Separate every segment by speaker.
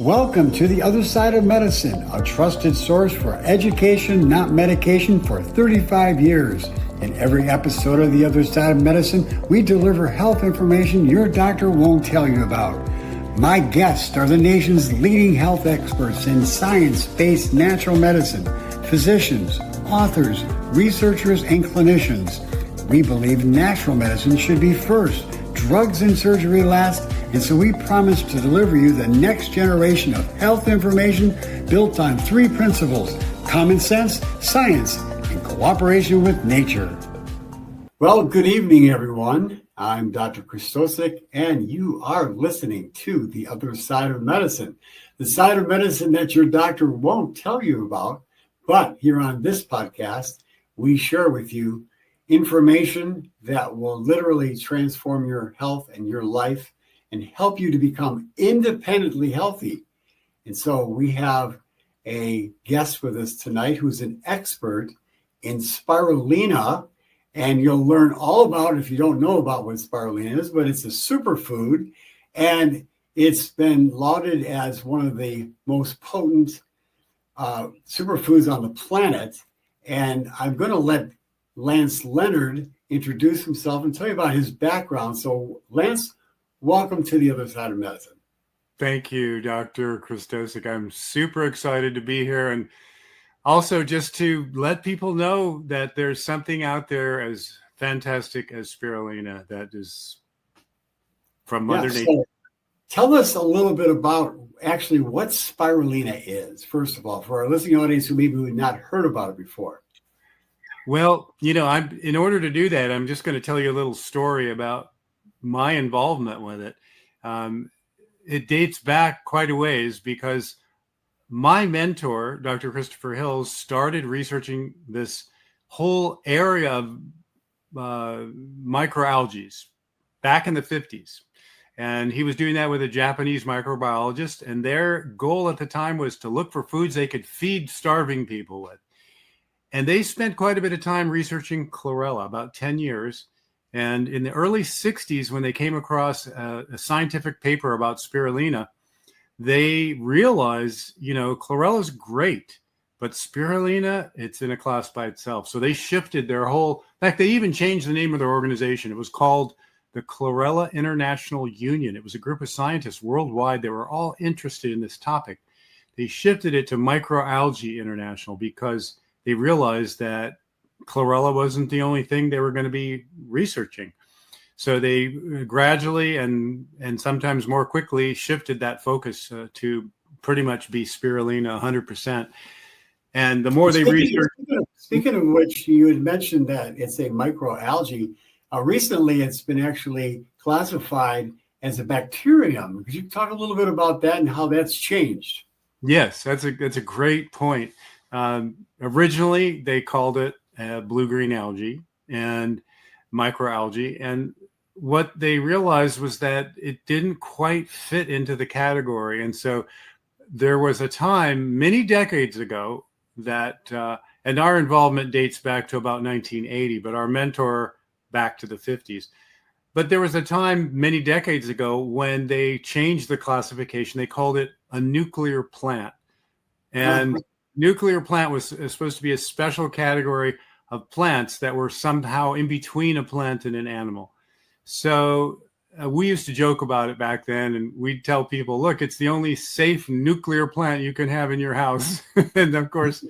Speaker 1: Welcome to The Other Side of Medicine, a trusted source for education, not medication, for 35 years. In every episode of The Other Side of Medicine, we deliver health information your doctor won't tell you about. My guests are the nation's leading health experts in science-based natural medicine, physicians, authors, researchers, and clinicians. We believe natural medicine should be first, drugs and surgery last, and so we promise to deliver you the next generation of health information built on three principles: common sense, science, and cooperation with nature. Well, good evening, everyone. I'm Dr. Krystosik, and you are listening to The Other Side of Medicine, the side of medicine that your doctor won't tell you about. But here on this podcast, we share with you information that will literally transform your health and your life and help you to become independently healthy. And so we have a guest with us tonight who's an expert in spirulina, and you'll learn all about it if you don't know about what spirulina is, but it's a superfood, and it's been lauded as one of the most potent superfoods on the planet. And I'm going to let Lance Leonard introduce himself and tell you about his background. So Lance, welcome to The Other Side of Medicine.
Speaker 2: Thank you, Dr. Krystosik. I'm super excited to be here. And also just to let people know that there's something out there as fantastic as spirulina that is from Mother Nature.
Speaker 1: So tell us a little bit about actually what spirulina is, first of all, for our listening audience who maybe have not heard about it before.
Speaker 2: Well, in order to do that, I'm just going to tell you a little story about my involvement with it. It dates back quite a ways because my mentor, Dr. Christopher Hills, started researching this whole area of microalgae back in the 50s. And he was doing that with a Japanese microbiologist. And their goal at the time was to look for foods they could feed starving people with. And they spent quite a bit of time researching chlorella, about 10 years. And in the early 60s, when they came across a scientific paper about spirulina, they realized, chlorella is great, but spirulina, it's in a class by itself. So they shifted their whole, in fact, they even changed the name of their organization. It was called the Chlorella International Union. It was a group of scientists worldwide. They were all interested in this topic. They shifted it to Microalgae International because they realized that chlorella wasn't the only thing they were going to be researching. So they gradually and sometimes more quickly shifted that focus to pretty much be spirulina 100%. And the more they researched...
Speaker 1: Speaking of which, you had mentioned that it's a microalgae. Recently, it's been actually classified as a bacterium. Could you talk a little bit about that and how that's changed?
Speaker 2: Yes, that's a great point. Originally, they called it blue-green algae and microalgae. And what they realized was that it didn't quite fit into the category. And so there was a time many decades ago that, and our involvement dates back to about 1980, but our mentor back to the 50s. But there was a time many decades ago when they changed the classification. They called it a nuclear plant. And nuclear plant was supposed to be a special category of plants that were somehow in between a plant and an animal. So we used to joke about it back then, and we'd tell people, look, it's the only safe nuclear plant you can have in your house. And of course,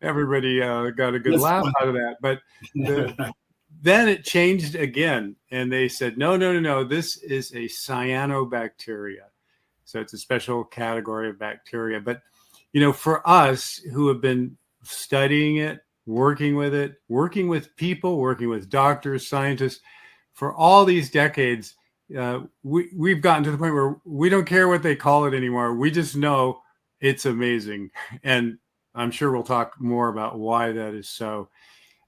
Speaker 2: everybody got a good laugh out of that. But then it changed again, and they said, no, this is a cyanobacteria. So it's a special category of bacteria. But for us who have been studying it, working with people, working with doctors, scientists, for all these decades, we've gotten to the point where we don't care what they call it anymore. We just know it's amazing. And I'm sure we'll talk more about why that is so.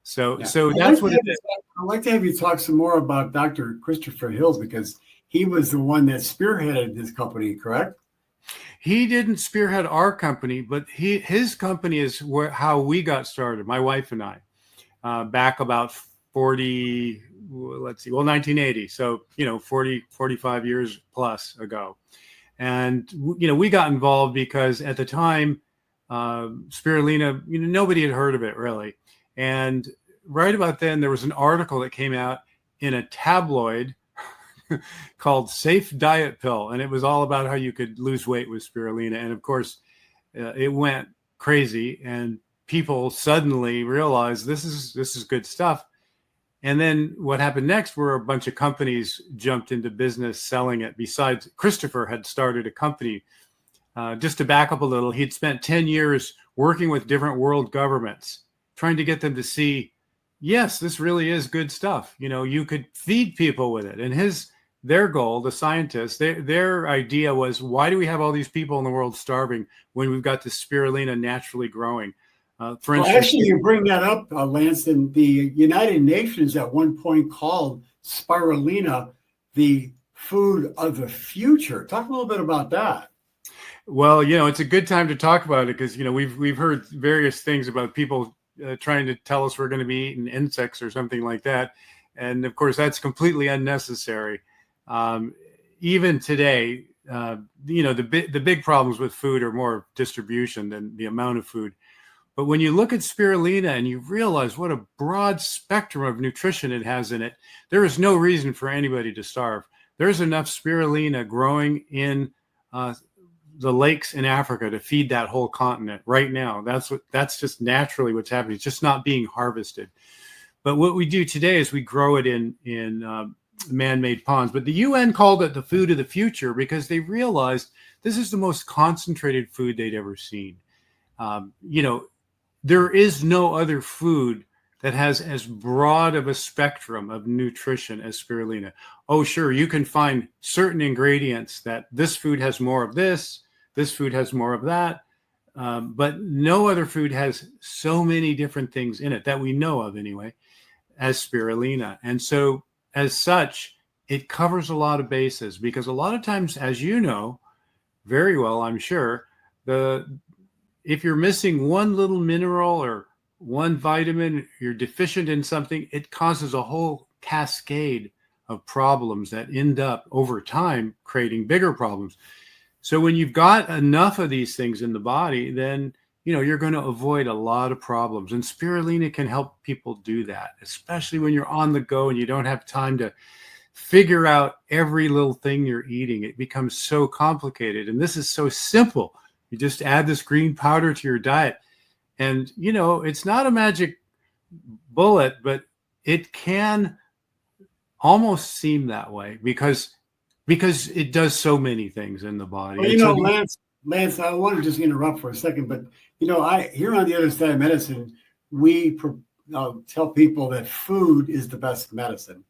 Speaker 2: So that's what it is.
Speaker 1: I'd like to have you talk some more about Dr. Christopher Hills, because he was the one that spearheaded this company, correct?
Speaker 2: He didn't spearhead our company, but his company is how we got started, my wife and I, back about 1980. So, 45 years plus ago. And, we got involved because at the time, spirulina, nobody had heard of it really. And right about then, there was an article that came out in a tabloid called Safe Diet Pill. And it was all about how you could lose weight with spirulina. And of course, it went crazy and people suddenly realized this is good stuff. And then what happened next were a bunch of companies jumped into business selling it. Besides, Christopher had started a company. Just to back up a little, he'd spent 10 years working with different world governments, trying to get them to see, yes, this really is good stuff. You could feed people with it. And their goal, the scientists, their idea was, why do we have all these people in the world starving when we've got this spirulina naturally growing? For instance,
Speaker 1: actually, you bring that up, Lance, and the United Nations at one point called spirulina the food of the future. Talk a little bit about that.
Speaker 2: Well, it's a good time to talk about it because, we've heard various things about people trying to tell us we're going to be eating insects or something like that. And of course, that's completely unnecessary. Even today, the big problems with food are more distribution than the amount of food. But when you look at spirulina and you realize what a broad spectrum of nutrition it has in it, there is no reason for anybody to starve. There's enough spirulina growing in the lakes in Africa to feed that whole continent right now. That's just naturally what's happening. It's just not being harvested. But what we do today is we grow it in man-made ponds. But the UN called it the food of the future because they realized this is the most concentrated food they'd ever seen. There is no other food that has as broad of a spectrum of nutrition as spirulina. Oh, sure, you can find certain ingredients that this food has more of this food has more of that, but no other food has so many different things in it that we know of anyway, as spirulina. And so as such, it covers a lot of bases because a lot of times, as you know very well, I'm sure, if you're missing one little mineral or one vitamin, you're deficient in something, it causes a whole cascade of problems that end up over time creating bigger problems. So when you've got enough of these things in the body, then you're going to avoid a lot of problems. And spirulina can help people do that, especially when you're on the go and you don't have time to figure out every little thing you're eating. It becomes so complicated. And this is so simple. You just add this green powder to your diet. And, it's not a magic bullet, but it can almost seem that way because it does so many things in the body.
Speaker 1: Well, Lance, I want to just interrupt for a second, but, here on the other side of medicine, we tell people that food is the best medicine.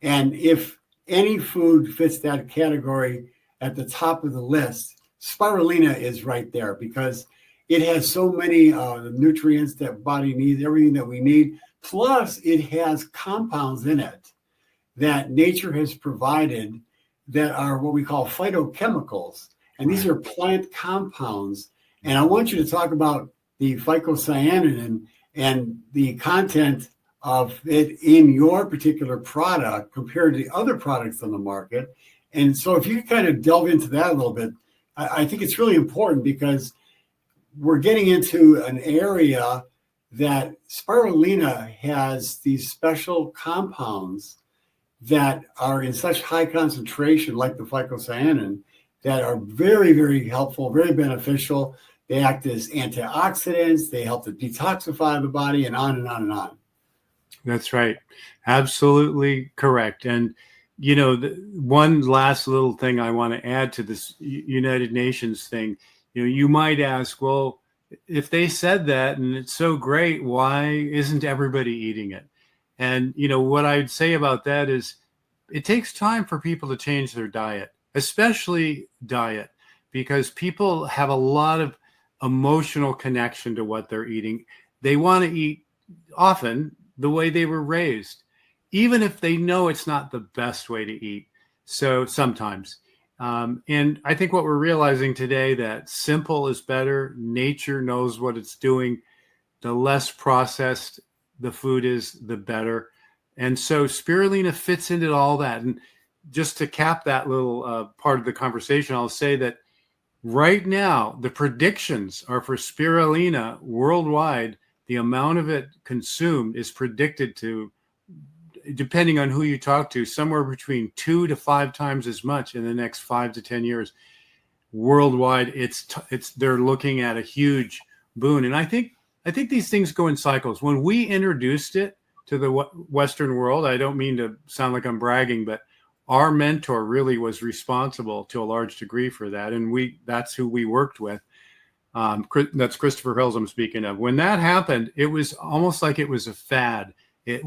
Speaker 1: And if any food fits that category at the top of the list, spirulina is right there because it has so many nutrients that body needs, everything that we need. Plus, it has compounds in it that nature has provided that are what we call phytochemicals. And these are plant compounds. And I want you to talk about the phycocyanin and the content of it in your particular product compared to the other products on the market. And so if you kind of delve into that a little bit, I think it's really important because we're getting into an area that spirulina has these special compounds that are in such high concentration, like the phycocyanin, that are very, very helpful, very beneficial. They act as antioxidants. They help to detoxify the body and on and on and on.
Speaker 2: That's right. Absolutely correct. And, one last little thing I want to add to this United Nations thing, you might ask, well, if they said that and it's so great, why isn't everybody eating it? And, what I'd say about that is it takes time for people to change their diet, especially diet, because people have a lot of emotional connection to what they're eating. They want to eat often the way they were raised, even if they know it's not the best way to eat. So sometimes, and I think what we're realizing today that simple is better. Nature knows what it's doing. The less processed the food is, the better. And so spirulina fits into all that. And just to cap that little part of the conversation, I'll say that right now, the predictions are for spirulina worldwide. The amount of it consumed is predicted to, depending on who you talk to, somewhere between 2 to 5 times as much in the next 5 to 10 years. Worldwide, they're looking at a huge boon. And I think these things go in cycles. When we introduced it to the Western world, I don't mean to sound like I'm bragging, but our mentor really was responsible to a large degree for that. And that's who we worked with. That's Christopher Hills I'm speaking of. When that happened, it was almost like it was a fad. It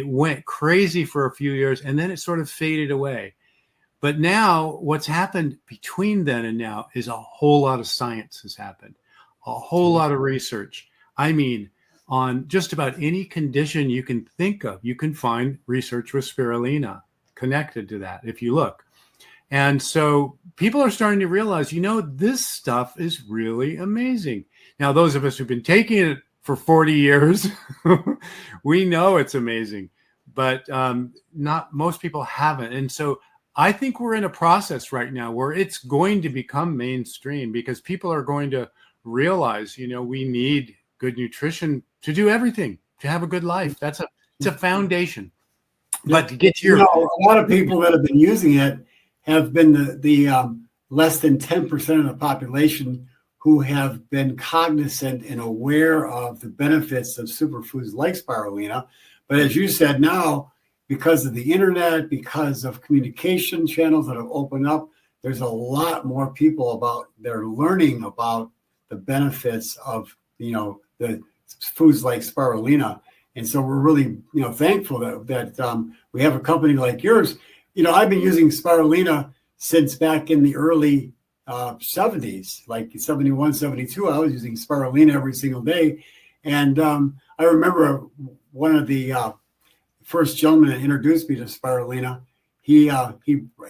Speaker 2: went crazy for a few years, and then it sort of faded away. But now what's happened between then and now is a whole lot of science has happened, a whole lot of research. I mean, on just about any condition you can think of, you can find research with spirulina connected to that if you look. And so people are starting to realize, this stuff is really amazing. Now, those of us who've been taking it for 40 years, we know it's amazing, but not most people haven't. And so I think we're in a process right now where it's going to become mainstream because people are going to realize, we need good nutrition to do everything, to have a good life. It's a foundation. But to get your,
Speaker 1: a lot of people that have been using it have been the less than 10% of the population who have been cognizant and aware of the benefits of superfoods like spirulina. But as you said, now, because of the internet, because of communication channels that have opened up, there's a lot more people they're learning about the benefits of, the foods like spirulina. And so we're really, thankful that we have a company like yours. I've been using spirulina since back in the early 70s, like 71, 72. I was using spirulina every single day. And I remember one of the first gentlemen that introduced me to spirulina. He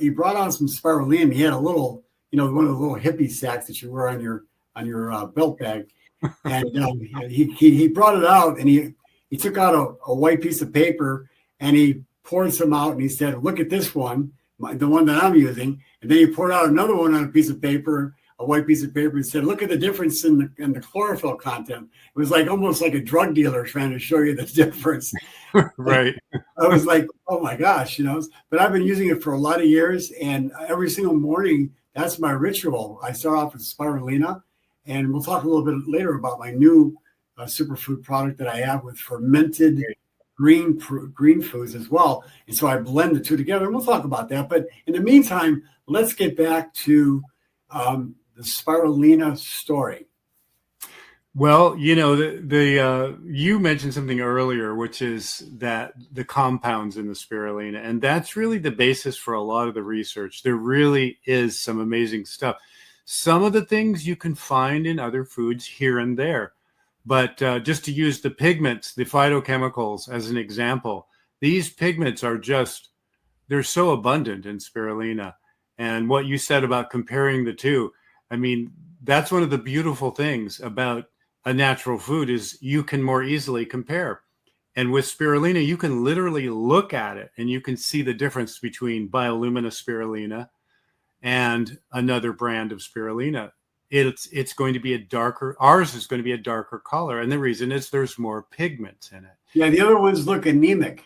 Speaker 1: brought on some spirulina. He had a little, one of the little hippie sacks that you wear on your belt bag. And he brought it out, and he took out a white piece of paper, and he poured some out, and he said, "Look at this one, the one that I'm using." And then he poured out another one on a piece of paper, a white piece of paper, and said, "Look at the difference in the chlorophyll content." It was like almost like a drug dealer trying to show you the difference.
Speaker 2: Right.
Speaker 1: I was like, oh my gosh, But I've been using it for a lot of years, and every single morning, that's my ritual. I start off with spirulina, and we'll talk a little bit later about my new superfood product that I have with fermented green foods as well. And so I blend the two together, and we'll talk about that. But in the meantime, let's get back to the spirulina story.
Speaker 2: Well, you mentioned something earlier, which is that the compounds in the spirulina, and that's really the basis for a lot of the research. There really is some amazing stuff. Some of the things you can find in other foods here and there. But just to use the pigments, the phytochemicals as an example, these pigments they're so abundant in spirulina. And what you said about comparing the two, I mean, that's one of the beautiful things about a natural food is you can more easily compare. And with spirulina, you can literally look at it and you can see the difference between bioluminescent spirulina and another brand of spirulina. It's going to be ours is going to be a darker color. And the reason is there's more pigments in it.
Speaker 1: Yeah, the other ones look anemic.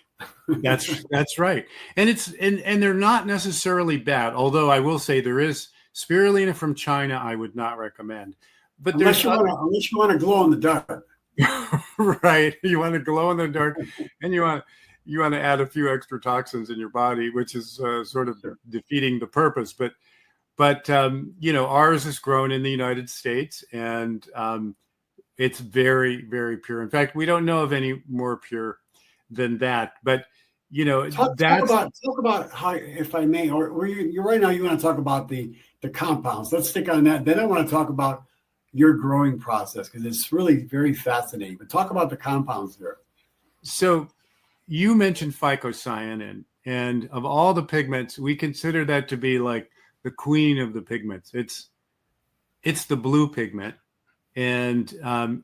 Speaker 2: That's right. And and they're not necessarily bad, although I will say there is spirulina from China I would not recommend. But
Speaker 1: unless you want to glow in the dark.
Speaker 2: Right. You want to glow in the dark, and you want to add a few extra toxins in your body, which is sort of defeating the purpose. But ours is grown in the United States, and it's very, very pure. In fact, we don't know of any more pure than that. But
Speaker 1: talk about how, if I may, or you right now you want to talk about the compounds. Let's stick on that. Then I want to talk about your growing process because it's really very fascinating. But talk about the compounds there.
Speaker 2: So you mentioned phycocyanin, and of all the pigments, we consider that to be like the queen of the pigments. It's the blue pigment. And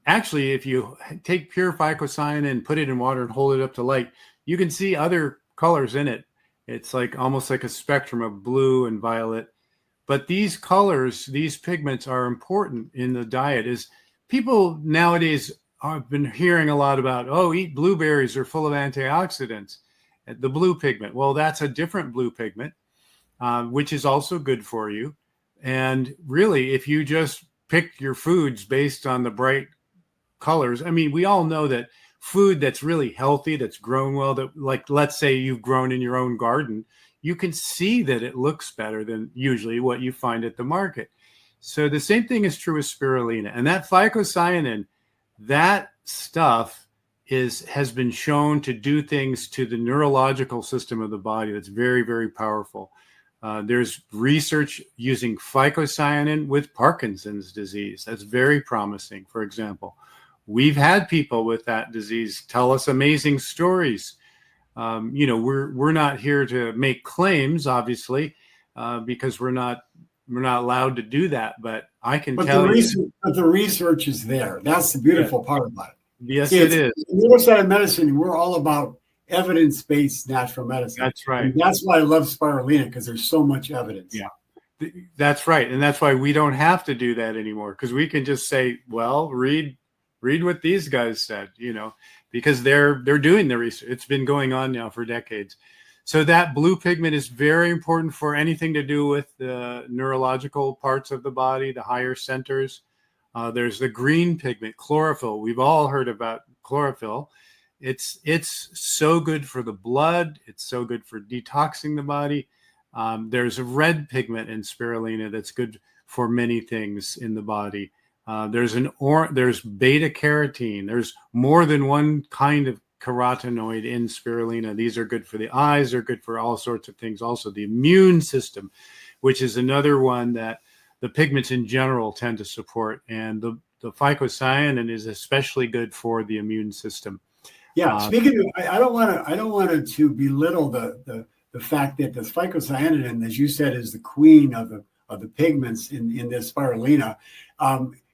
Speaker 2: actually, if you take pure phycocyanin and put it in water and hold it up to light, you can see other colors in it. It's like almost like a spectrum of blue and violet. But these colors, these pigments are important in the diet. Is people nowadays have been hearing a lot about, oh, eat blueberries, are full of antioxidants. The blue pigment. Well, that's a different blue pigment, which is also good for you. And really, if you just pick your foods based on the bright colors, I mean, we all know that food that's really healthy, that's grown well, that, like, let's say you've grown in your own garden, you can see that it looks better than usually what you find at the market. So the same thing is true with spirulina. And that phycocyanin, that stuff has been shown to do things to the neurological system of the body that's very, very powerful. There's research using phycocyanin with Parkinson's disease. That's very promising, for example. We've had people with that disease tell us amazing stories. We're not here to make claims, obviously, because we're not allowed to do that. But I can tell you,
Speaker 1: but the research is there. That's the beautiful part about it.
Speaker 2: Yes, it is.
Speaker 1: In the other side of medicine, we're all about evidence-based natural medicine.
Speaker 2: That's right.
Speaker 1: And that's why I love spirulina, because there's so much evidence.
Speaker 2: Yeah, that's right. And that's why we don't have to do that anymore, because we can just say, well, read what these guys said, because they're doing the research. It's been going on now for decades. So that blue pigment is very important for anything to do with the neurological parts of the body, the higher centers. There's the green pigment, chlorophyll. We've all heard about chlorophyll. It's so good for the blood. It's so good for detoxing the body. There's a red pigment in spirulina that's good for many things in the body. There's beta carotene. There's more than one kind of carotenoid in spirulina. These are good for the eyes. They're good for all sorts of things. Also, the immune system, which is another one that the pigments in general tend to support. And the phycocyanin is especially good for the immune system.
Speaker 1: Yeah. Speaking of, I don't want to belittle the fact that the phycocyanin, as you said, is the queen of the pigments in this spirulina.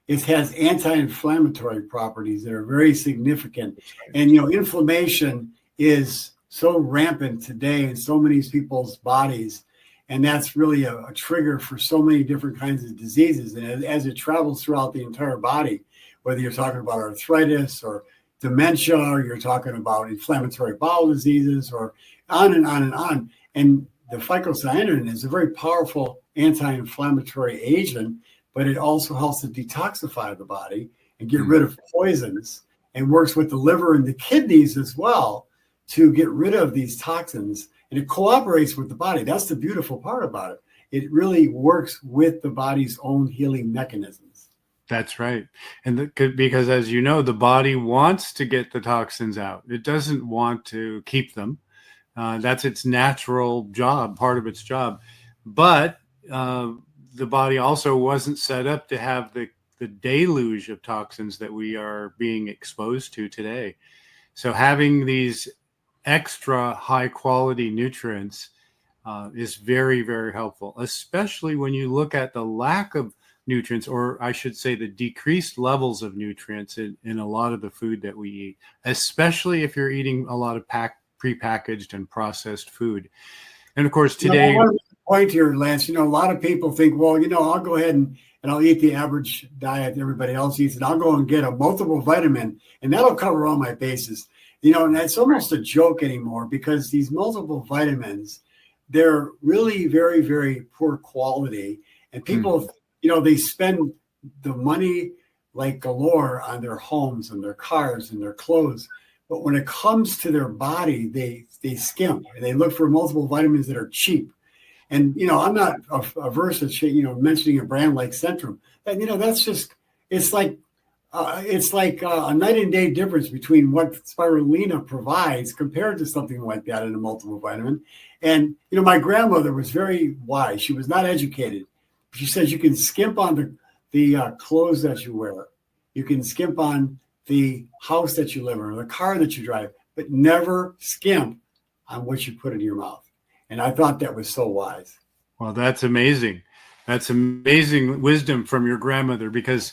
Speaker 1: It has anti-inflammatory properties that are very significant. And, inflammation is so rampant today in so many people's bodies. And that's really a trigger for so many different kinds of diseases. And as it travels throughout the entire body, whether you're talking about arthritis or dementia, or you're talking about inflammatory bowel diseases, or on and on and on. And the phycocyanin is a very powerful anti-inflammatory agent, but it also helps to detoxify the body and get rid of poisons, and works with the liver and the kidneys as well to get rid of these toxins. And it cooperates with the body. That's the beautiful part about it. It really works with the body's own healing mechanisms.
Speaker 2: That's right. And because, as you know, the body wants to get the toxins out. It doesn't want to keep them. That's its natural job, part of its job. But the body also wasn't set up to have the deluge of toxins that we are being exposed to today. So having these extra high quality nutrients is very, very helpful, especially when you look at the lack of nutrients, or I should say the decreased levels of nutrients in a lot of the food that we eat, especially if you're eating a lot of prepackaged and processed food. And of course, today...
Speaker 1: point here, Lance, a lot of people think, well, I'll go ahead and I'll eat the average diet everybody else eats, and I'll go and get a multiple vitamin, and that'll cover all my bases. And that's almost a joke anymore, because these multiple vitamins, they're really very, very poor quality. And people, they spend the money like galore on their homes and their cars and their clothes. But when it comes to their body, they skimp, and they look for multiple vitamins that are cheap. And, I'm not averse to, mentioning a brand like Centrum. That's just, it's like a night and day difference between what spirulina provides compared to something like that in a multiple vitamin. And, my grandmother was very wise. She was not educated. She says you can skimp on the clothes that you wear. You can skimp on the house that you live in or the car that you drive, but never skimp on what you put in your mouth. And I thought that was so wise.
Speaker 2: Well, that's amazing. That's amazing wisdom from your grandmother, because,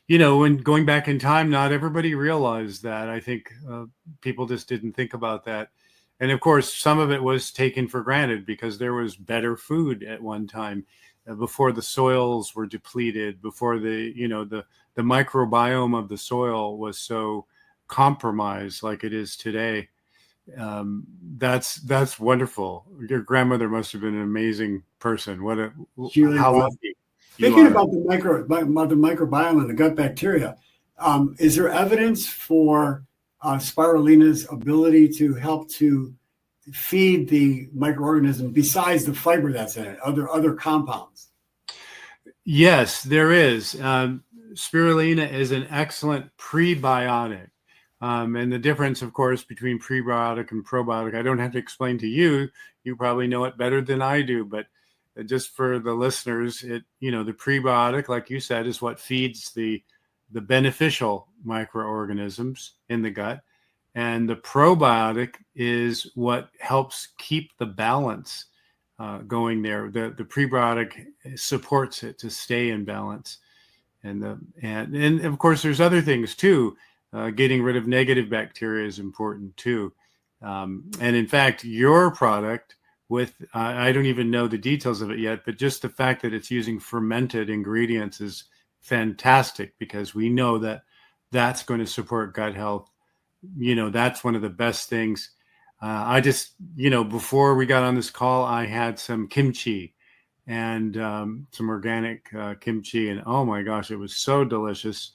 Speaker 2: when going back in time, not everybody realized that. I think people just didn't think about that. And of course, some of it was taken for granted because there was better food at one time, before the soils were depleted, before the microbiome of the soil was so compromised like it is today. That's wonderful. Your grandmother must have been an amazing person.
Speaker 1: She really
Speaker 2: How
Speaker 1: was.
Speaker 2: lucky you
Speaker 1: Speaking
Speaker 2: are.
Speaker 1: about the microbiome and the gut bacteria, is there evidence for spirulina's ability to help to feed the microorganism besides the fiber that's in it, other compounds?
Speaker 2: Yes, there is. Spirulina is an excellent prebiotic. And the difference, of course, between prebiotic and probiotic, I don't have to explain to you. You probably know it better than I do. But just for the listeners, the prebiotic, like you said, is what feeds the beneficial microorganisms in the gut. And the probiotic is what helps keep the balance going there. The prebiotic supports it to stay in balance. And of course, there's other things too. Getting rid of negative bacteria is important too. And in fact, your product I don't even know the details of it yet, but just the fact that it's using fermented ingredients is fantastic, because we know that that's going to support gut health. That's one of the best things. I just, before we got on this call, I had some kimchi and some organic kimchi, and oh my gosh, it was so delicious.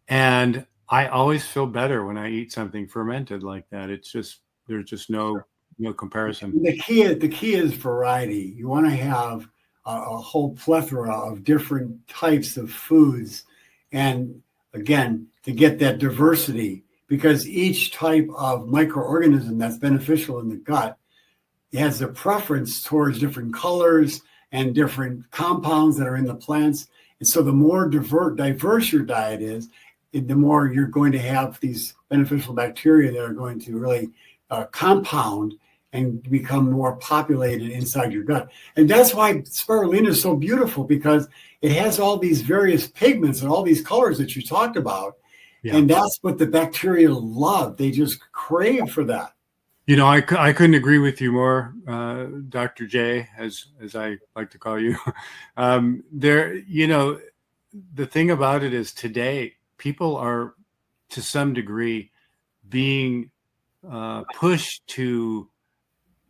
Speaker 2: And I always feel better when I eat something fermented like that. There's just no comparison.
Speaker 1: The key is variety. You want to have a whole plethora of different types of foods, and again, to get that diversity, because each type of microorganism that's beneficial in the gut has a preference towards different colors and different compounds that are in the plants. And so the more diverse your diet is, the more you're going to have these beneficial bacteria that are going to really compound and become more populated inside your gut. And that's why spirulina is so beautiful, because it has all these various pigments and all these colors that you talked about. Yeah. And that's what the bacteria love. They just crave for that.
Speaker 2: I couldn't agree with you more, Dr. J, as I like to call you. The thing about it is, today, people are, to some degree, being pushed to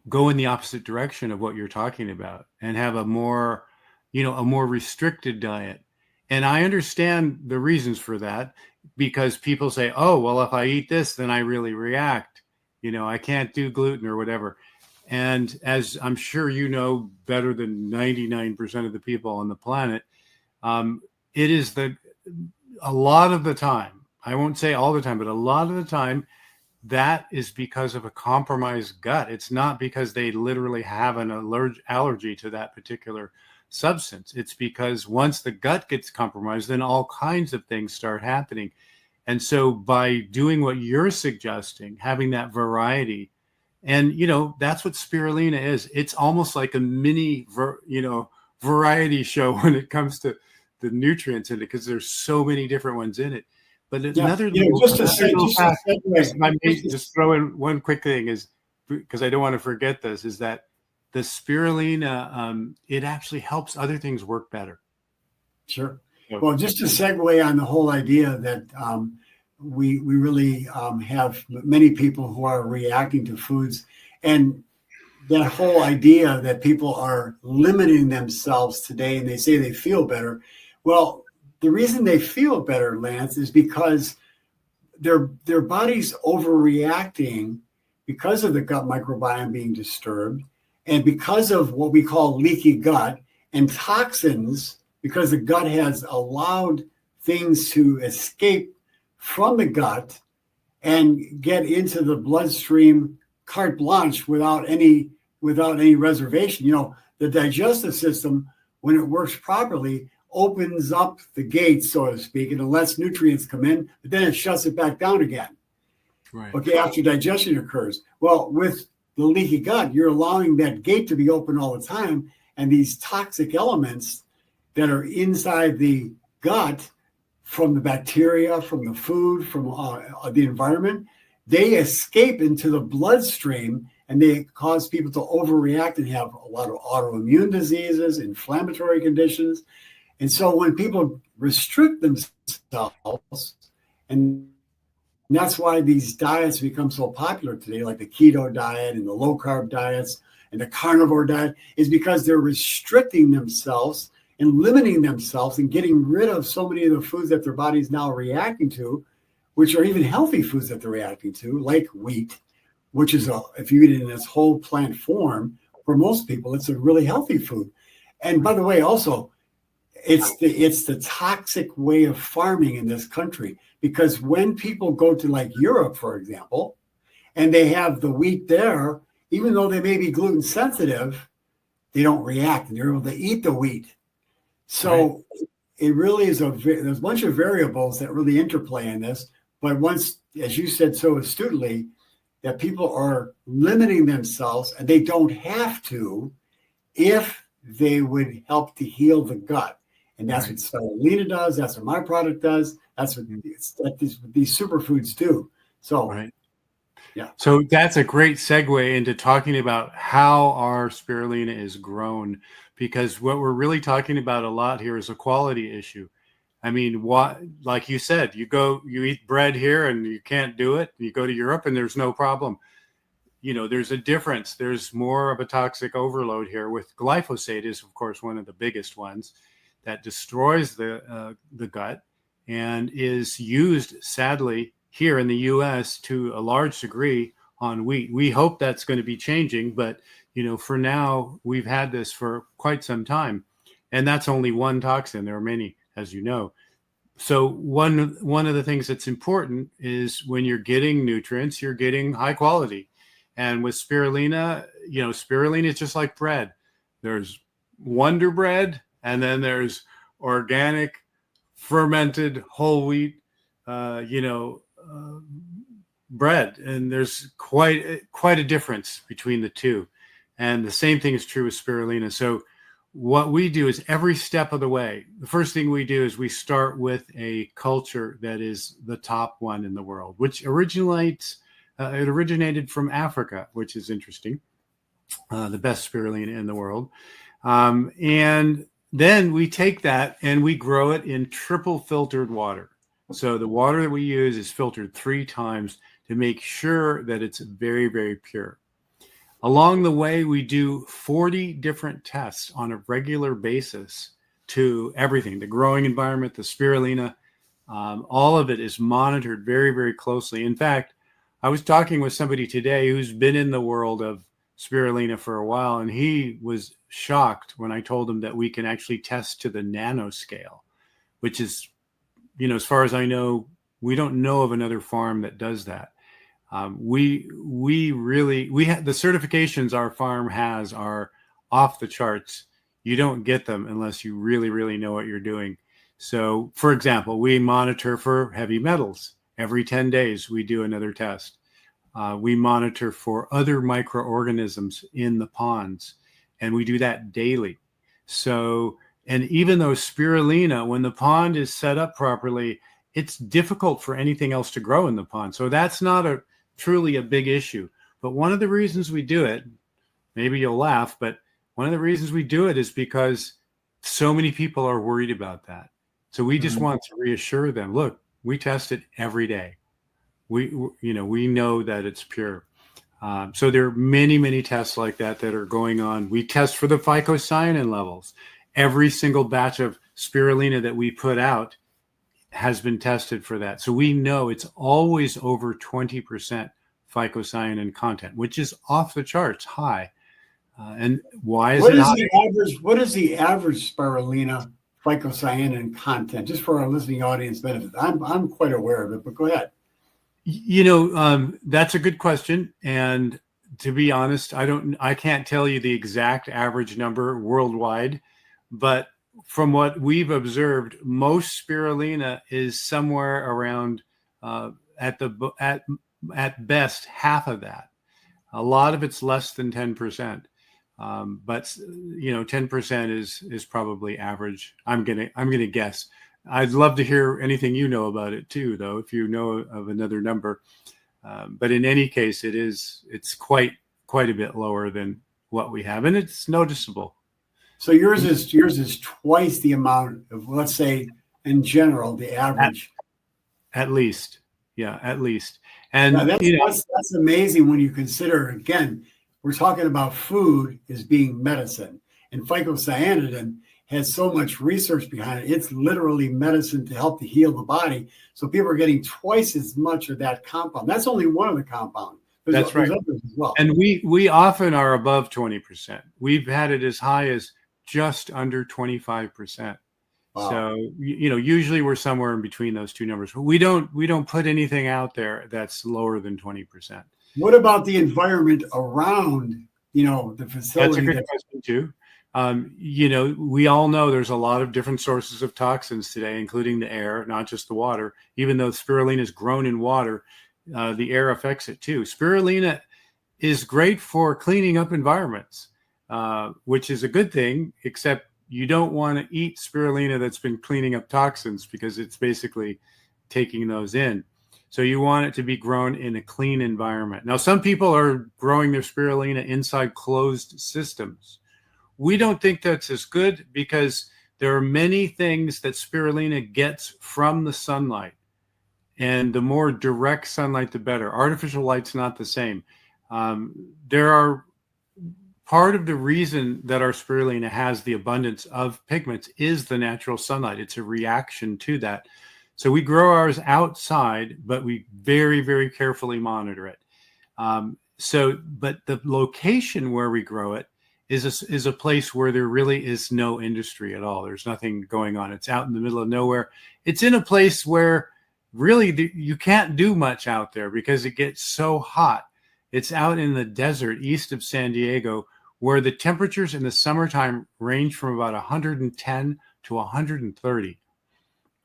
Speaker 2: go in the opposite direction of what you're talking about and have a more restricted diet. And I understand the reasons for that, because people say, oh, well, if I eat this, then I really react. I can't do gluten or whatever. And as I'm sure you know better than 99% of the people on the planet, it is a lot of the time, I won't say all the time, but a lot of the time, that is because of a compromised gut. It's not because they literally have an allergy to that particular substance. It's because once the gut gets compromised, then all kinds of things start happening. And so by doing what you're suggesting, having that variety, and, that's what spirulina is. It's almost like a mini, variety show when it comes to the nutrients in it, because there's so many different ones in it. But another just throw in one quick thing, is because I don't want to forget this, is that the spirulina, it actually helps other things work better.
Speaker 1: Sure. Well, just to segue on the whole idea that we really have many people who are reacting to foods, and that whole idea that people are limiting themselves today, and they say they feel better. Well, the reason they feel better, Lance, is because their body's overreacting because of the gut microbiome being disturbed, and because of what we call leaky gut and toxins, because the gut has allowed things to escape from the gut and get into the bloodstream carte blanche without any reservation. The digestive system, when it works properly, opens up the gates, so to speak, and it lets nutrients come in, but then it shuts it back down again. Right. Okay, after digestion occurs. Well, with the leaky gut, you're allowing that gate to be open all the time, and these toxic elements that are inside the gut, from the bacteria, from the food, from the environment, they escape into the bloodstream, and they cause people to overreact and have a lot of autoimmune diseases, inflammatory conditions. And so when people restrict themselves, and that's why these diets become so popular today, like the keto diet and the low carb diets and the carnivore diet, is because they're restricting themselves and limiting themselves and getting rid of so many of the foods that their body's now reacting to, which are even healthy foods that they're reacting to, like wheat, which is, if you eat it in its whole plant form, for most people, it's a really healthy food. And by the way, also, it's the toxic way of farming in this country, because when people go to like Europe, for example, and they have the wheat there, even though they may be gluten sensitive, they don't react and they're able to eat the wheat. So it really is there's a bunch of variables that really interplay in this. But once, as you said so astutely, that people are limiting themselves, and they don't have to if they would help to heal the gut. And that's what Spirulina does. That's what my product does. That's what these superfoods do. So, yeah.
Speaker 2: So that's a great segue into talking about how our spirulina is grown, because what we're really talking about a lot here is a quality issue. I mean, like you said, you eat bread here and you can't do it. You go to Europe and there's no problem. There's a difference. There's more of a toxic overload here. With glyphosate is, of course, one of the biggest ones that destroys the gut and is used, sadly, here in the U.S. to a large degree on wheat. We hope that's going to be changing, but for now, we've had this for quite some time, and that's only one toxin. There are many, as you know. So one of the things that's important is when you're getting nutrients, you're getting high quality. And with spirulina, spirulina is just like bread. There's Wonder Bread, and then there's organic, fermented whole wheat, bread, and there's quite a difference between the two. And the same thing is true with spirulina. So what we do is every step of the way, the first thing we do is we start with a culture that is the top one in the world, which originated from Africa, which is interesting, the best spirulina in the world. And then we take that and we grow it in triple filtered water. So the water that we use is filtered 3 times to make sure that it's very, very pure. Along the way, we do 40 different tests on a regular basis to everything, the growing environment, the spirulina, all of it is monitored very, very closely. In fact, I was talking with somebody today who's been in the world of spirulina for a while, and he was shocked when I told him that we can actually test to the nanoscale, which is, as far as I know, we don't know of another farm that does that. We have the certifications our farm has are off the charts. You don't get them unless you really, really know what you're doing. So, for example, we monitor for heavy metals. Every 10 days, we do another test. We monitor for other microorganisms in the ponds, and we do that daily. So, and even though spirulina, when the pond is set up properly, it's difficult for anything else to grow in the pond. So that's not truly a big issue. But one of the reasons we do it, maybe you'll laugh, but one of the reasons we do it is because so many people are worried about that. So we just want to reassure them, look, we test it every day. We know that it's pure. So there are many, many tests like that are going on. We test for the phycocyanin levels. Every single batch of spirulina that we put out has been tested for that. So we know it's always over 20% phycocyanin content, which is off the charts high. And why is it high?
Speaker 1: What is the average spirulina phycocyanin content, just for our listening audience benefit? I'm quite aware of it, but go ahead.
Speaker 2: That's a good question. And to be honest, I can't tell you the exact average number worldwide, but from what we've observed, most spirulina is somewhere around at best half of that. A lot of it's less than 10%. But 10% is probably average. I'm gonna guess. I'd love to hear anything you know about it too, though, if you know of another number. But in any case, it's quite quite a bit lower than what we have, and it's noticeable.
Speaker 1: So yours is twice the amount of, let's say, in general, the average.
Speaker 2: At least, yeah, at least.
Speaker 1: Yeah,
Speaker 2: And
Speaker 1: that's amazing when you consider, again, we're talking about food as being medicine, and phycocyanidin has so much research behind it. It's literally medicine to help to heal the body. So people are getting twice as much of that compound. That's only one of the compounds.
Speaker 2: That's right.
Speaker 1: There's others as well.
Speaker 2: And we often are above 20%. We've had it as high as just under 25%.
Speaker 1: Wow.
Speaker 2: So, usually we're somewhere in between those two numbers. We don't put anything out there that's lower than 20%.
Speaker 1: What about the environment around, the facility?
Speaker 2: That's a good question too. We all know there's a lot of different sources of toxins today, including the air, not just the water. Even though spirulina is grown in water, the air affects it too. Spirulina is great for cleaning up environments, which is a good thing, except you don't want to eat spirulina that's been cleaning up toxins because it's basically taking those in. So you want it to be grown in a clean environment. Now, some people are growing their spirulina inside closed systems. We don't think that's as good because there are many things that spirulina gets from the sunlight. And the more direct sunlight, the better. Artificial light's not the same. Part of the reason that our spirulina has the abundance of pigments is the natural sunlight. It's a reaction to that. So we grow ours outside, but we very, very carefully monitor it. But the location where we grow it is a place where there really is no industry at all. There's nothing going on. It's out in the middle of nowhere. It's in a place where really you can't do much out there because it gets so hot. It's out in the desert east of San Diego, where the temperatures in the summertime range from about 110 to 130.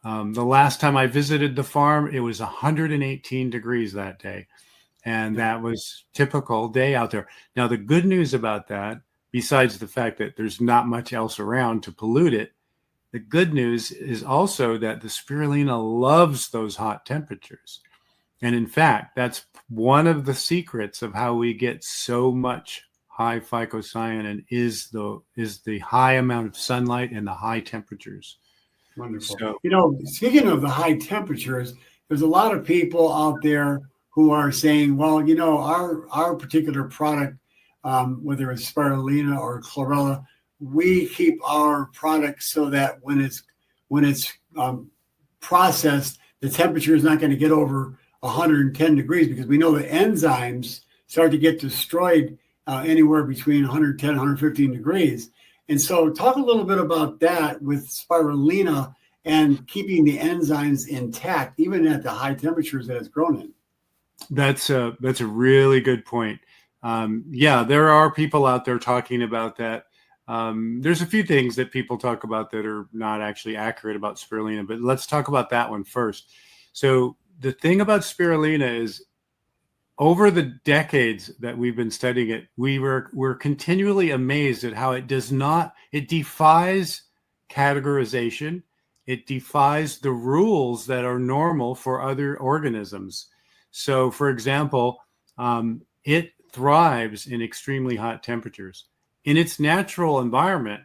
Speaker 2: The last time I visited the farm, it was 118 degrees that day. And that was typical day out there. Now, the good news about that, besides the fact that there's not much else around to pollute it, the good news is also that the spirulina loves those hot temperatures. And in fact, that's one of the secrets of how we get so much high phycocyanin is the high amount of sunlight and the high temperatures.
Speaker 1: Wonderful. So, speaking of the high temperatures, there's a lot of people out there who are saying, well, our particular product, whether it's spirulina or chlorella, we keep our product so that when it's processed, the temperature is not going to get over 110 degrees because we know the enzymes start to get destroyed anywhere between 110 and 115 degrees. And so talk a little bit about that with spirulina and keeping the enzymes intact, even at the high temperatures that it's grown in.
Speaker 2: That's a really good point. There are people out there talking about that. There's a few things that people talk about that are not actually accurate about spirulina, but let's talk about that one first. So the thing about spirulina is, over the decades that we've been studying it, we're continually amazed at how it defies categorization. It defies the rules that are normal for other organisms. So, for example, it thrives in extremely hot temperatures. In its natural environment,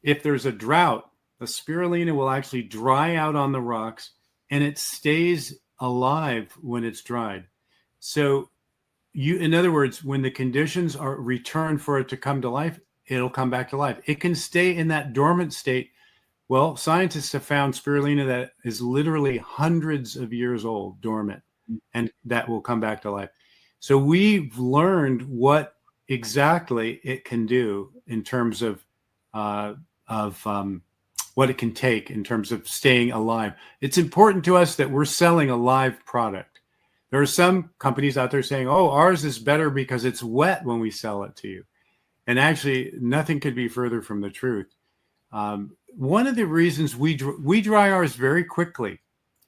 Speaker 2: if there's a drought, the spirulina will actually dry out on the rocks and it stays alive when it's dried. So in other words, when the conditions are returned for it to come to life, it'll come back to life. It can stay in that dormant state. Well, scientists have found spirulina that is literally hundreds of years old, dormant, and that will come back to life. So we've learned what exactly it can do in terms of what it can take in terms of staying alive. It's important to us that we're selling a live product. There are some companies out there saying, oh, ours is better because it's wet when we sell it to you. And actually, nothing could be further from the truth. One of the reasons we dry ours very quickly.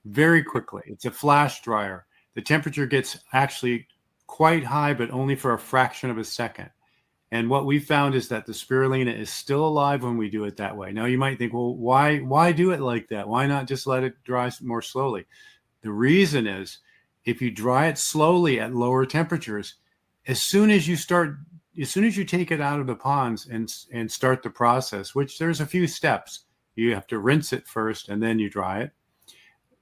Speaker 2: It's a flash dryer. The temperature gets actually quite high, but only for a fraction of a second. And what we found is that the spirulina is still alive when we do it that way. Now, you might think, well, why do it like that? Why not just let it dry more slowly? The reason is, if you dry it slowly at lower temperatures, as soon as you take it out of the ponds and start the process, which there's a few steps, you have to rinse it first and then you dry it.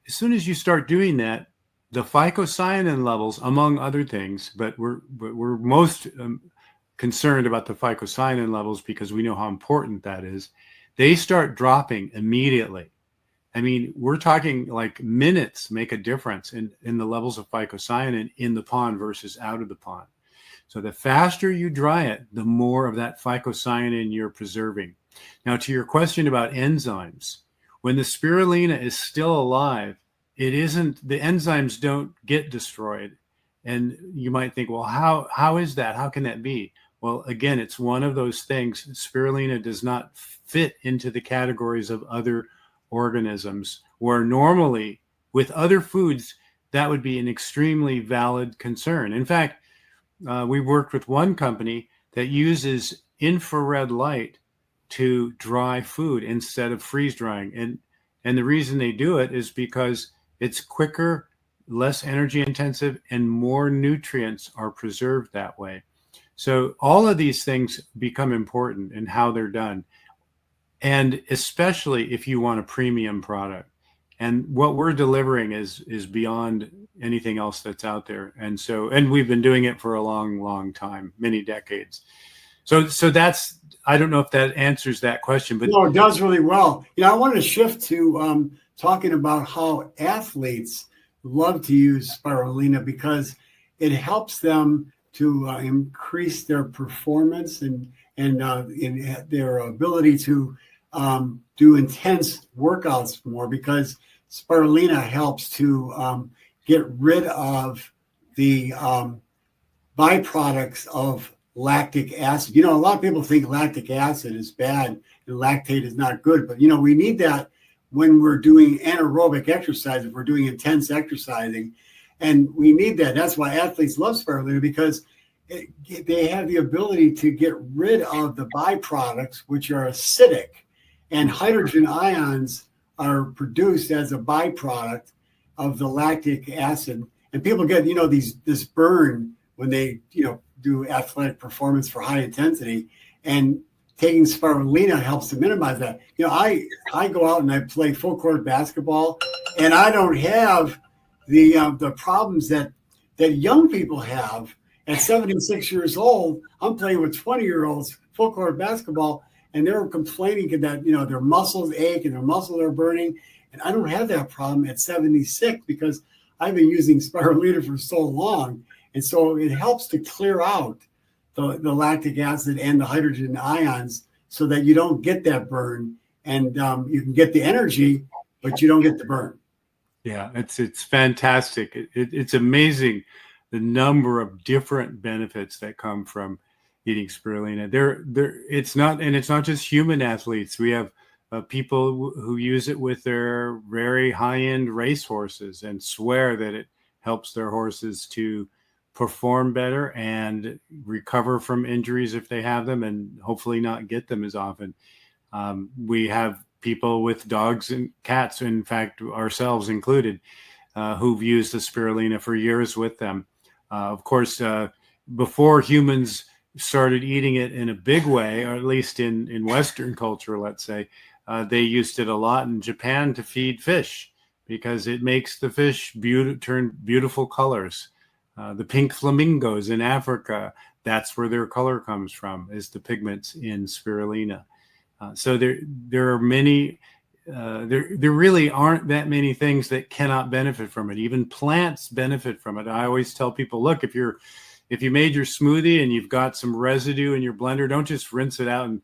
Speaker 2: As soon as you start doing that, the phycocyanin levels, among other things, but we're most concerned about the phycocyanin levels because we know how important that is. They start dropping immediately. I mean, we're talking like minutes make a difference in the levels of phycocyanin in the pond versus out of the pond. So the faster you dry it, the more of that phycocyanin you're preserving. Now, to your question about enzymes, when the spirulina is still alive, the enzymes don't get destroyed. And you might think, well, how is that? How can that be? Well, again, it's one of those things. Spirulina does not fit into the categories of other organisms, where normally with other foods, that would be an extremely valid concern. In fact, we worked with one company that uses infrared light to dry food instead of freeze drying. And the reason they do it is because it's quicker, less energy intensive, and more nutrients are preserved that way. So all of these things become important in how they're done. And especially if you want a premium product. And what we're delivering is beyond anything else that's out there. And we've been doing it for a long, long time, many decades. So that's, I don't know if that answers that question, but
Speaker 1: no, it does really well. I want to shift to talking about how athletes love to use spirulina because it helps them to increase their performance and in their ability to do intense workouts more, because spirulina helps to get rid of the byproducts of lactic acid. A lot of people think lactic acid is bad and lactate is not good, but we need that when we're doing anaerobic exercise, if we're doing intense exercising, and we need that. That's why athletes love spirulina, because they have the ability to get rid of the byproducts, which are acidic, and hydrogen ions are produced as a byproduct of the lactic acid. And people get, this burn when they, do athletic performance for high intensity, and taking spirulina helps to minimize that. I go out and I play full court basketball, and I don't have the problems that young people have at 76 years old. I'm playing with 20-year-olds full court basketball, and they're complaining that their muscles ache and their muscles are burning, and I don't have that problem at 76 because I've been using spirulina for so long. And so it helps to clear out the lactic acid and the hydrogen ions so that you don't get that burn, and you can get the energy, but you don't get the burn.
Speaker 2: Yeah, it's fantastic. It's amazing the number of different benefits that come from eating spirulina. It's not just human athletes. We have people who use it with their very high-end race horses and swear that it helps their horses to perform better and recover from injuries if they have them, and hopefully not get them as often. We have people with dogs and cats, in fact, ourselves included, who've used the spirulina for years with them. Of course, before humans started eating it in a big way, or at least in Western culture, let's say, they used it a lot in Japan to feed fish because it makes the fish turn beautiful colors. The pink flamingos in Africa, that's where their color comes from, is the pigments in spirulina. So there are many, there really aren't that many things that cannot benefit from it. Even plants benefit from it. I always tell people, look, if you made your smoothie and you've got some residue in your blender, don't just rinse it out and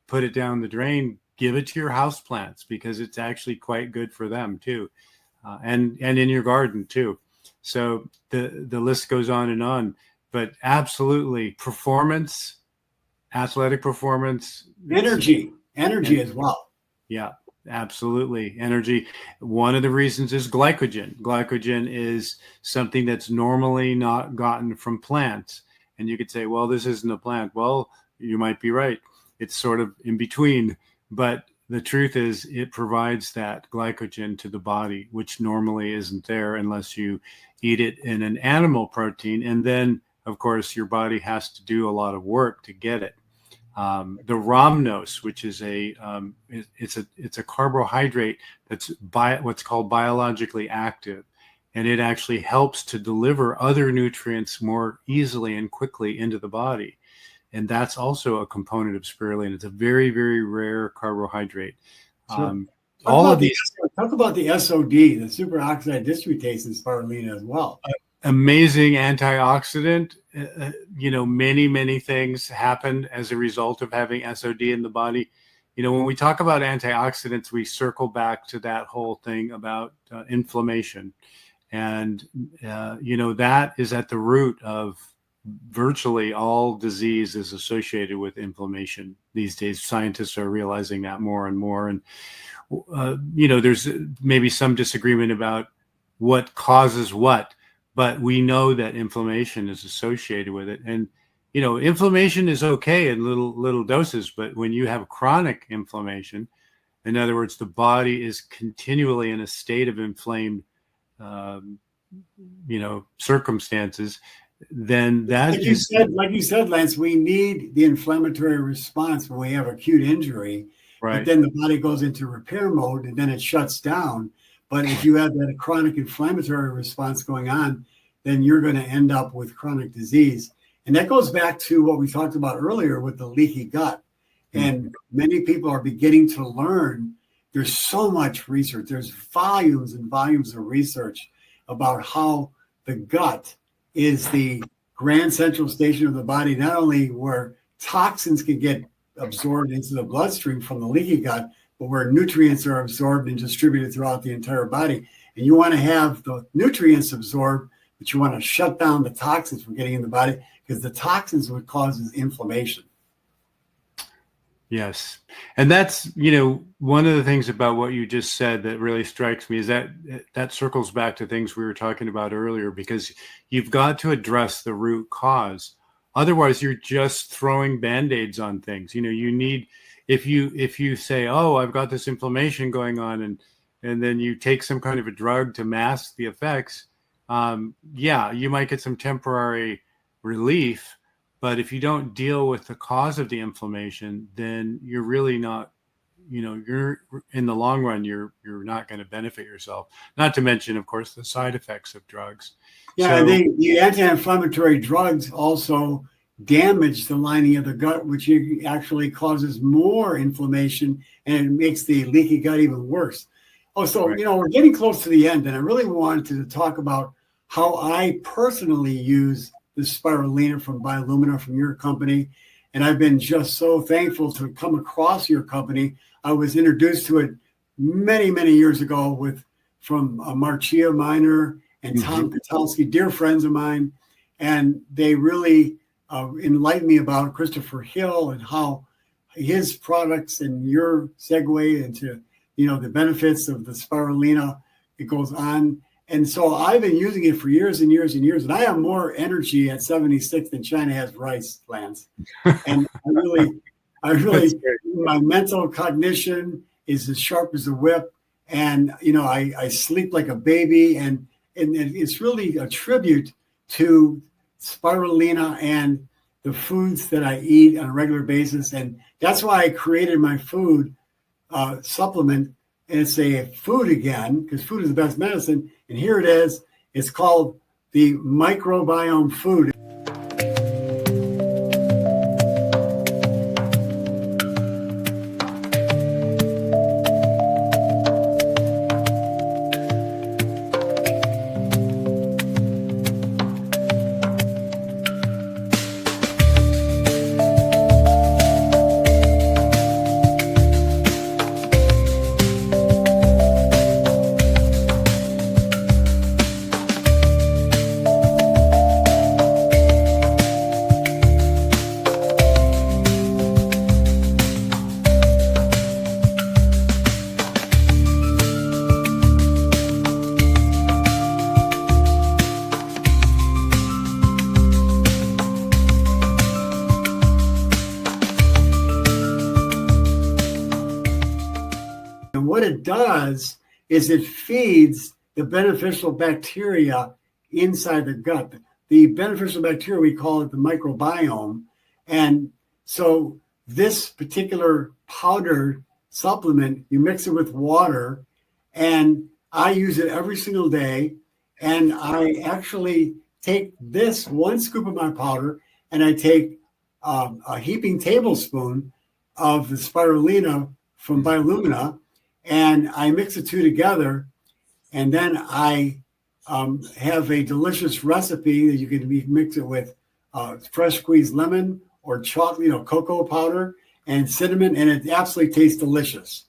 Speaker 2: put it down the drain. Give it to your houseplants because it's actually quite good for them too, and in your garden too. So the list goes on, but absolutely performance, athletic performance,
Speaker 1: energy as well.
Speaker 2: Yeah, absolutely. Energy. One of the reasons is glycogen. Glycogen is something that's normally not gotten from plants. And you could say, well, this isn't a plant. Well, you might be right. It's sort of in between. But the truth is it provides that glycogen to the body, which normally isn't there unless you eat it in an animal protein and then of course, your body has to do a lot of work to get it. The rhamnose, which is it's a carbohydrate that's what's called biologically active, and it actually helps to deliver other nutrients more easily and quickly into the body. And that's also a component of spirulina. It's a very, very rare carbohydrate.
Speaker 1: Sure.
Speaker 2: All of these.
Speaker 1: Talk about the SOD, the superoxide dismutase in spirulina as well.
Speaker 2: Amazing antioxidant. Many things happen as a result of having SOD in the body. When we talk about antioxidants, we circle back to that whole thing about inflammation. And, that is at the root of virtually all disease is associated with inflammation these days. Scientists are realizing that more and more. And, there's maybe some disagreement about what causes what, but we know that inflammation is associated with it. And, inflammation is okay in little doses, but when you have chronic inflammation, in other words, the body is continually in a state of inflamed, circumstances, then that
Speaker 1: like you said, Lance, we need the inflammatory response when we have acute injury.
Speaker 2: Right.
Speaker 1: But then the body goes into repair mode and then it shuts down. But if you have that chronic inflammatory response going on, then you're going to end up with chronic disease. And that goes back to what we talked about earlier with the leaky gut. And many people are beginning to learn. There's so much research. There's volumes and volumes of research about how the gut is the grand central station of the body, not only where toxins can get absorbed into the bloodstream from the leaky gut, but where nutrients are absorbed and distributed throughout the entire body. And you want to have the nutrients absorbed, but you want to shut down the toxins from getting in the body, because the toxins what causes inflammation.
Speaker 2: Yes. And that's, one of the things about what you just said that really strikes me is that circles back to things we were talking about earlier, because you've got to address the root cause. Otherwise, you're just throwing Band-Aids on things. You need, if you say, oh, I've got this inflammation going on, and then you take some kind of a drug to mask the effects, you might get some temporary relief. But if you don't deal with the cause of the inflammation, then you're really not, you're in the long run, you're not going to benefit yourself. Not to mention, of course, the side effects of drugs.
Speaker 1: Yeah, so, the anti-inflammatory drugs also damage the lining of the gut, which actually causes more inflammation and it makes the leaky gut even worse. Oh, so, right. We're getting close to the end, and I really wanted to talk about how I personally use the Spirulina from Biolumina from your company. And I've been just so thankful to come across your company. I was introduced to it many, many years ago from Marcia Miner and Tom Katalski, dear friends of mine. And they really enlightened me about Christopher Hill and how his products and your segue into, the benefits of the Spirulina, it goes on. And so I've been using it for years and years and years. And I have more energy at 76 than China has rice, Lance. And I really, my mental cognition is as sharp as a whip. And, I sleep like a baby. And it's really a tribute to Spirulina and the foods that I eat on a regular basis. And that's why I created my food supplement. And it's a food again, because food is the best medicine. And here it is. It's called the microbiome food. What it does is it feeds the beneficial bacteria inside the gut. the beneficial bacteria, we call it the microbiome. And so this particular powdered supplement, you mix it with water, and I use it every single day. And I actually take this 1 scoop of my powder, and I take a heaping tablespoon of the spirulina from Biolumina, and I mix the two together. And then I have a delicious recipe that you can mix it with fresh squeezed lemon or chocolate, cocoa powder and cinnamon, and it absolutely tastes delicious.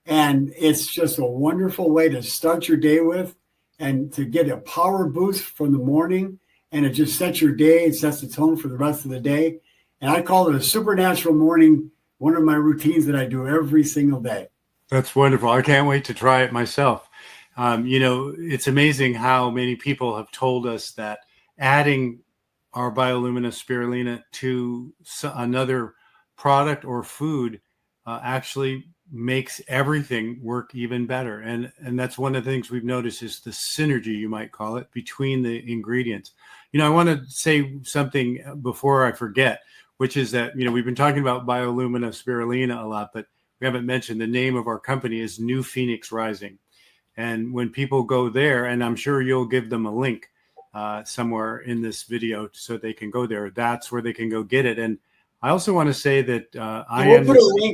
Speaker 1: And it's just a wonderful way to start your day with and to get a power boost from the morning. And it just sets your day. It sets the tone for the rest of the day. And I call it a supernatural morning, one of my routines that I do every single day.
Speaker 2: That's wonderful. I can't wait to try it myself. It's amazing how many people have told us that adding our Biolumina Spirulina to another product or food actually makes everything work even better. And that's one of the things we've noticed is the synergy, you might call it, between the ingredients. I want to say something before I forget, which is that, we've been talking about Biolumina Spirulina a lot, but we haven't mentioned the name of our company is New Phoenix Rising. And when people go there, and I'm sure you'll give them a link somewhere in this video so they can go there, that's where they can go get it. And I also want to say that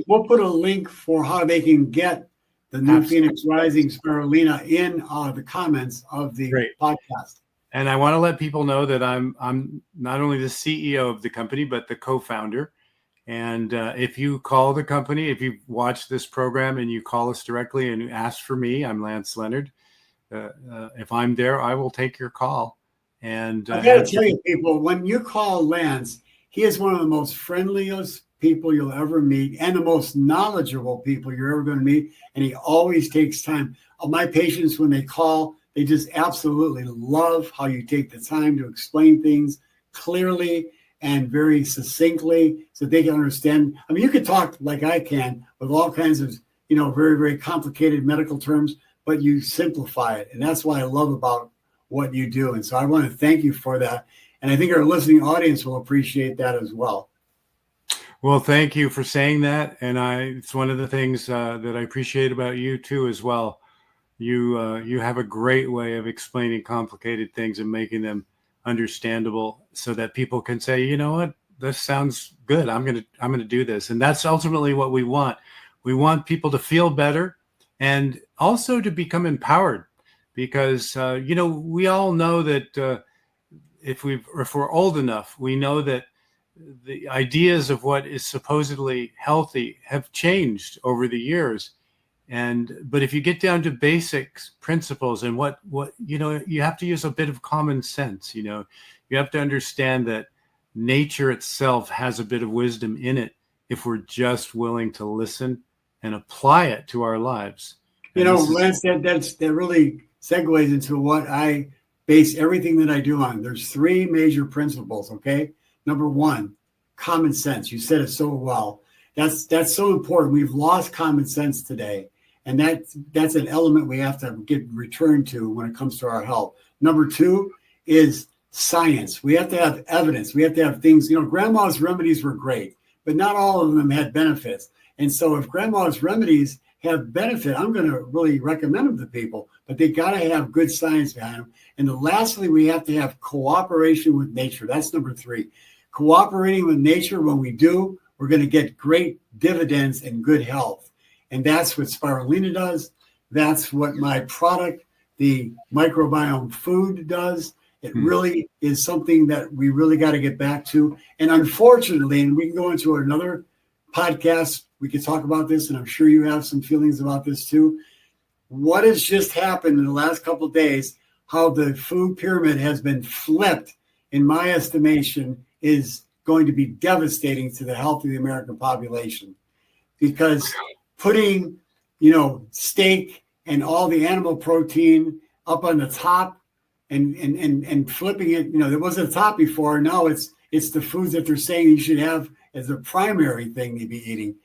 Speaker 1: we'll put a link for how they can get the New Phoenix Rising Spirulina in the comments of the podcast.
Speaker 2: And I want to let people know that I'm not only the CEO of the company, but the co-founder. And if you call the company, if you watch this program and you call us directly and you ask for me, I'm Lance Leonard. If I'm there, I will take your call. And
Speaker 1: I got to tell you, people, when you call Lance, he is one of the most friendliest people you'll ever meet and the most knowledgeable people you're ever going to meet. And he always takes time. My patients, when they call, they just absolutely love how you take the time to explain things clearly and very succinctly so they can understand. I mean, you could talk like I can with all kinds of, very, very complicated medical terms, but you simplify it. And that's what I love about what you do. And so I want to thank you for that. And I think our listening audience will appreciate that as well.
Speaker 2: Well, thank you for saying that. And it's one of the things that I appreciate about you too, as well. You have a great way of explaining complicated things and making them understandable so that people can say, you know what, this sounds good. I'm going to do this. And that's ultimately what we want. We want people to feel better and also to become empowered because, we all know that if we're old enough, we know that the ideas of what is supposedly healthy have changed over the years. But if you get down to basic principles and what you have to use a bit of common sense. You have to understand that nature itself has a bit of wisdom in it if we're just willing to listen and apply it to our lives.
Speaker 1: Lance, that really segues into what I base everything that I do on. There's 3 major principles. Okay, number 1, common sense. You said it so well. That's so important. We've lost common sense today. And that's an element we have to get returned to when it comes to our health. Number 2 is science. We have to have evidence. We have to have things, grandma's remedies were great, but not all of them had benefits. And so if grandma's remedies have benefit, I'm going to really recommend them to people, but they got to have good science behind them. And lastly, we have to have cooperation with nature. That's number 3. Cooperating with nature, when we do, we're going to get great dividends and good health. And that's what Spirulina does. That's what my product, the microbiome food, does. It really is something that we really got to get back to. And unfortunately, and we can go into another podcast, we could talk about this, and I'm sure you have some feelings about this too. What has just happened in the last couple of days, how the food pyramid has been flipped, in my estimation, is going to be devastating to the health of the American population. Because putting, steak and all the animal protein up on the top and flipping it, there wasn't a top before. Now it's the foods that they're saying you should have as the primary thing to be eating.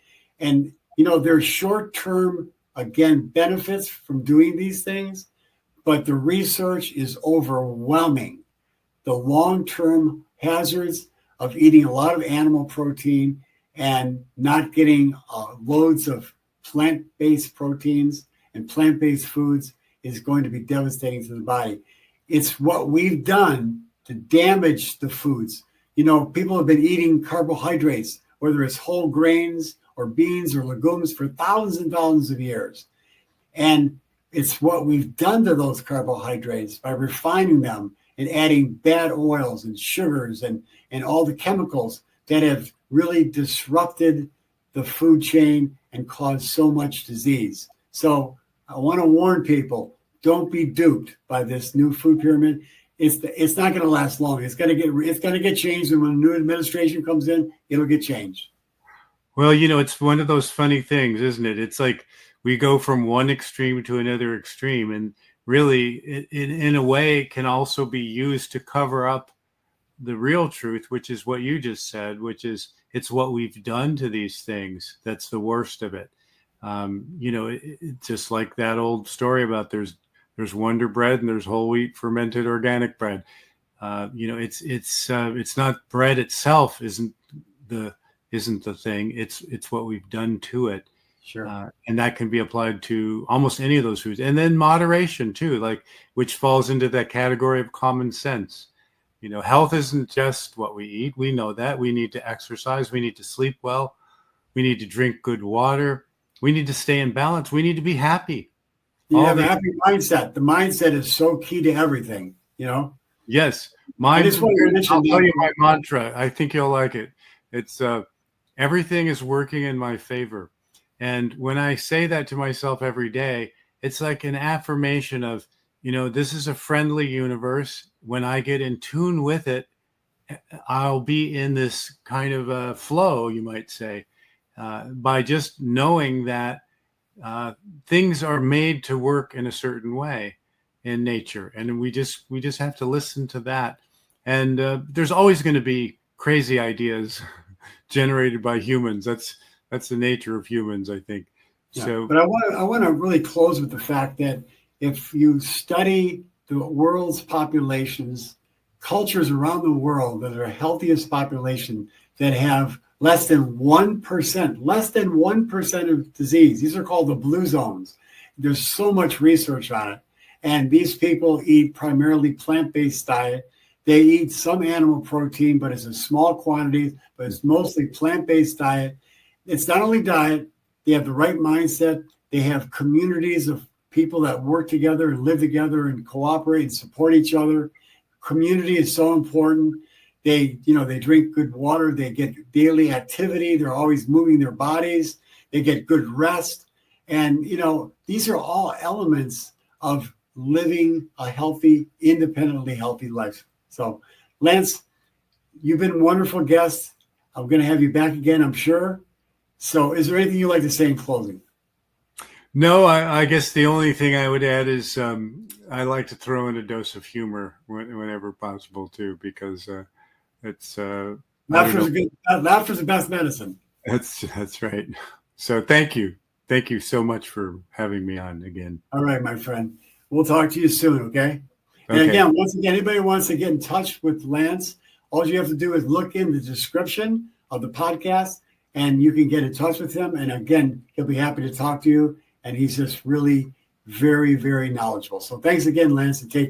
Speaker 1: And, there's short-term, again, benefits from doing these things, but the research is overwhelming the long-term hazards of eating a lot of animal protein and not getting loads of plant-based proteins and plant-based foods is going to be devastating to the body. It's what we've done to damage the foods. You know, people have been eating carbohydrates, whether it's whole grains or beans or legumes, for thousands and thousands of years. And it's what we've done to those carbohydrates by refining them and adding bad oils and sugars and all the chemicals that have really disrupted the food chain and caused so much disease. So I want to warn people, don't be duped by this new food pyramid. It's not going to last long. It's going to get changed, and when a new administration comes in, it'll get changed.
Speaker 2: Well, you know, it's one of those funny things, isn't it? It's like we go from one extreme to another extreme, and really, in a way, it can also be used to cover up the real truth, which is what you just said, which is it's what we've done to these things that's the worst of it. You know, it's just like that old story about there's Wonder Bread and there's whole wheat fermented organic bread. You know, it's not bread itself isn't the thing. It's what we've done to it.
Speaker 1: Sure.
Speaker 2: And that can be applied to almost any of those foods. And then moderation too, like, which falls into that category of common sense. You know, health isn't just what we eat. We know that. We need to exercise. We need to sleep well. We need to drink good water. We need to stay in balance. We need to be happy.
Speaker 1: You have a happy mindset. The mindset is so key to everything, you know?
Speaker 2: Yes.
Speaker 1: I'll
Speaker 2: tell you my mantra. I think you'll like it. It's everything is working in my favor. And when I say that to myself every day, it's like an affirmation of, you know, this is a friendly universe. When I get in tune with it, I'll be in this kind of a flow, you might say, by just knowing that things are made to work in a certain way in nature. And we just have to listen to that. And there's always going to be crazy ideas generated by humans. That's the nature of humans, I think.
Speaker 1: Yeah,
Speaker 2: so,
Speaker 1: but I want to really close with the fact that if you study the world's populations, cultures around the world that are the healthiest population that have less than 1% of disease, these are called the blue zones. There's so much research on it. And these people eat primarily plant-based diet. They eat some animal protein, but it's a small quantity, but it's mostly plant-based diet. It's not only diet, they have the right mindset. They have communities of people that work together and live together and cooperate and support each other. Community is so important. They drink good water. They get daily activity. They're always moving their bodies. They get good rest. And, you know, these are all elements of living a healthy, independently healthy life. So, Lance, you've been a wonderful guest. I'm going to have you back again, I'm sure. So is there anything you'd like to say in closing?
Speaker 2: No, I guess the only thing I would add is I like to throw in a dose of humor whenever possible too, because it's
Speaker 1: laughter's the best medicine.
Speaker 2: That's right. So thank you so much for having me on again.
Speaker 1: All right, my friend. We'll talk to you soon. Okay. And again, once again, anybody wants to get in touch with Lance, all you have to do is look in the description of the podcast, and you can get in touch with him. And again, he'll be happy to talk to you. And he's just really very, very knowledgeable. So thanks again, Lance, and take care.